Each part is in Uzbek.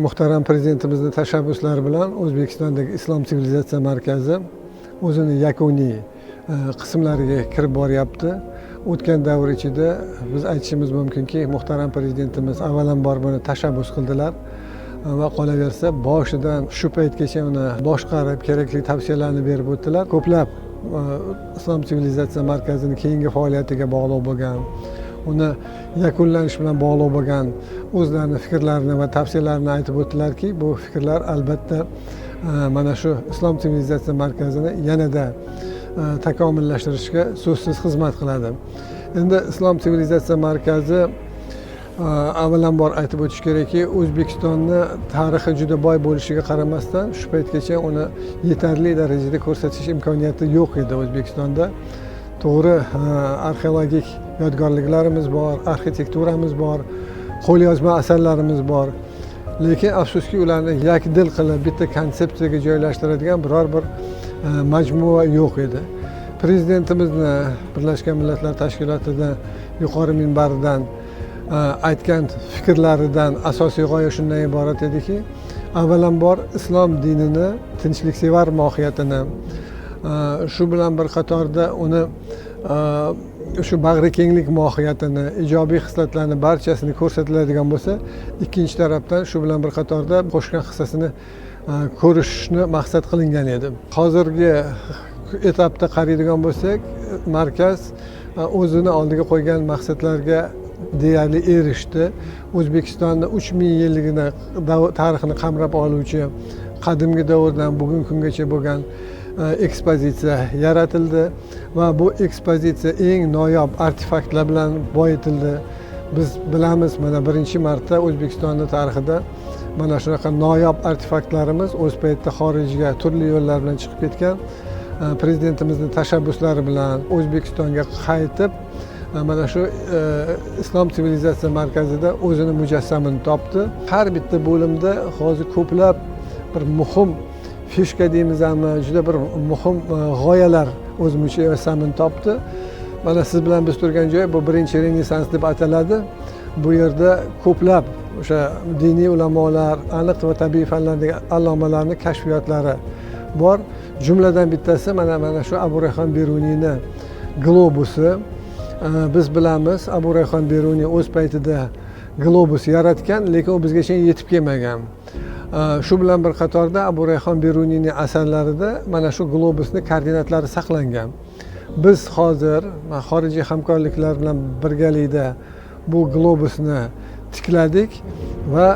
Muhtaram Prezidentimizni tashabbuslari bilan O'zbekistondagi Islom sivilizatsiya markazi o'zini yakuniy qismlariga kirib boryapti. O'tgan davr ichida biz aytishimiz mumkinki, muhtaram Prezidentimiz avvalambor buni tashabbus qildilar va qolaversa boshidan shu paytgacha uni boshqarib, kerakli tavsiyalarni berib o'tdilar. Ko'plab Islom sivilizatsiya markazini keyingi faoliyatiga bog'liq bo'lgan, uni yakunlanish bilan bog'liq bo'lgan o'zlarini fikrlarini va tavsiyalarini aytib o'tdilarki, bu fikrlar albatta mana shu Islom sivilizatsiya markazini yanada takomillashtirishga so'zsiz xizmat qiladi. Endi Islom sivilizatsiya markazi avvalambor aytib o'tish kerakki, O'zbekistonni tarixi juda boy bo'lishiga qaramasdan shu paytgacha uni yetarli darajada ko'rsatish imkoniyati yo'q edi O'zbekistonda. To'g'ri, arxeologik yodgorliklarimiz bor, arxitekturamiz bor, qo'lyozma asarlarimiz bor. Lekin afsuski ularni yakdil qilib bitta konsepsiyaga joylashtiradigan biror bir majmua yo'q edi. Prezidentimizni Birlashgan Millatlar Tashkilotida yuqori minbaridan aytgan fikrlaridan asosiy g'oya shundan iborat ediki, avvalambor islom dinini, tinchliksevar mohiyatini, shu bilan bir qatorda uni shu bag'rikenglik mohiyatini, ijobiy xislatlarni barchasini ko'rsatiladigan bo'lsa, ikkinchi tarafdan shu bilan bir qatorda qo'shgan hissasini ko'rishni maqsad qilingan edi. Hozirgi etapda qaraydigan bo'lsak, markaz o'zini oldiga qo'ygan maqsadlarga deyarli erishdi. O'zbekistonni 3000 yilligini tarixini qamrab oluvchi qadimgi davrdan bugungi kungacha bo'lgan ekspozitsiya yaratildi va bu ekspozitsiya eng noyob artefaktlar bilan boyitildi. Biz bilamiz, mana birinchi marta O'zbekistonning tarixida mana shunaqa noyob artefaktlarimiz o'z paytida xorijga turli yo'llar bilan chiqib ketgan. Prezidentimizning tashabbuslari bilan O'zbekistonga qaytib, mana shu Islom sivilizatsiya markazida o'zini mujassamini topdi. Har bitta bo'limda hozir ko'plab bir muhim fishka deymizmi, juda bir muhim g'oyalar o'z mujassamini topdi. Mana siz bilan biz turgan joy bu birinchi Renessans deb ataladi. Bu yerda ko'plab o'sha diniy ulamolar, aniq va tabiiy fanlardagi allomalarning kashfiyotlari bor. Jumladan bittasi mana shu Abu Rayhon Beruniyni globusi. Biz bilamiz, Abu Rayhon Beruniy o'z paytida globus yaratgan, lekin u bizgacha yetib kelmagan. Shu bilan bir qatorda Abu Rayhon Beruniyning asarlarida mana shu globusning koordinatlari saqlangan. Biz hozir xorijiy hamkorliklar bilan birgalikda bu globusni tikladik va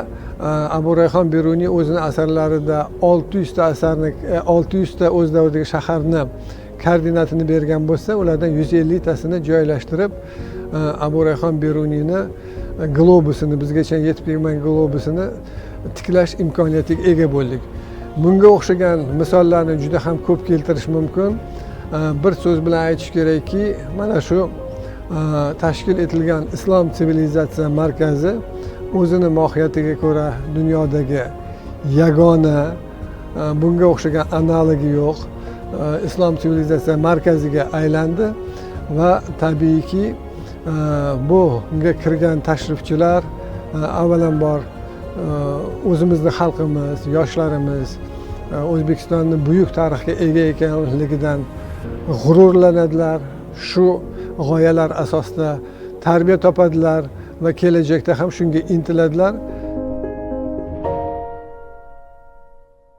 Abu Rayhon Beruniy o'zining asarlarida 600 ta asarni, 600 ta o'z davridagi shaharni koordinatini bergan bo'lsa, ulardan 150 tasini joylashtirib, Abu Rayhon Beruniyni globusini, bizgacha yetib kelmagan globusini tiklash imkoniyatiga ega bo'ldik. Bunga o'xshagan misollarni juda ham ko'p keltirish mumkin. Bir so'z bilan aytish kerakki, mana shu tashkil etilgan Islom sivilizatsiya markazi o'zini mohiyatiga ko'ra dunyodagi yagona, bunga o'xshagan analogi yo'q Islom sivilizatsiya markaziga aylandi va tabiiyki bunga kirgan tashrifchilar avvalambor o'zimizni xalqimiz, yoshlarimiz O'zbekistonning buyuk tarixga ega ekanligidan g'ururlanadilar. Shu g'oyalar asosida tarbiya topadilar va kelajakda ham shunga intiladilar.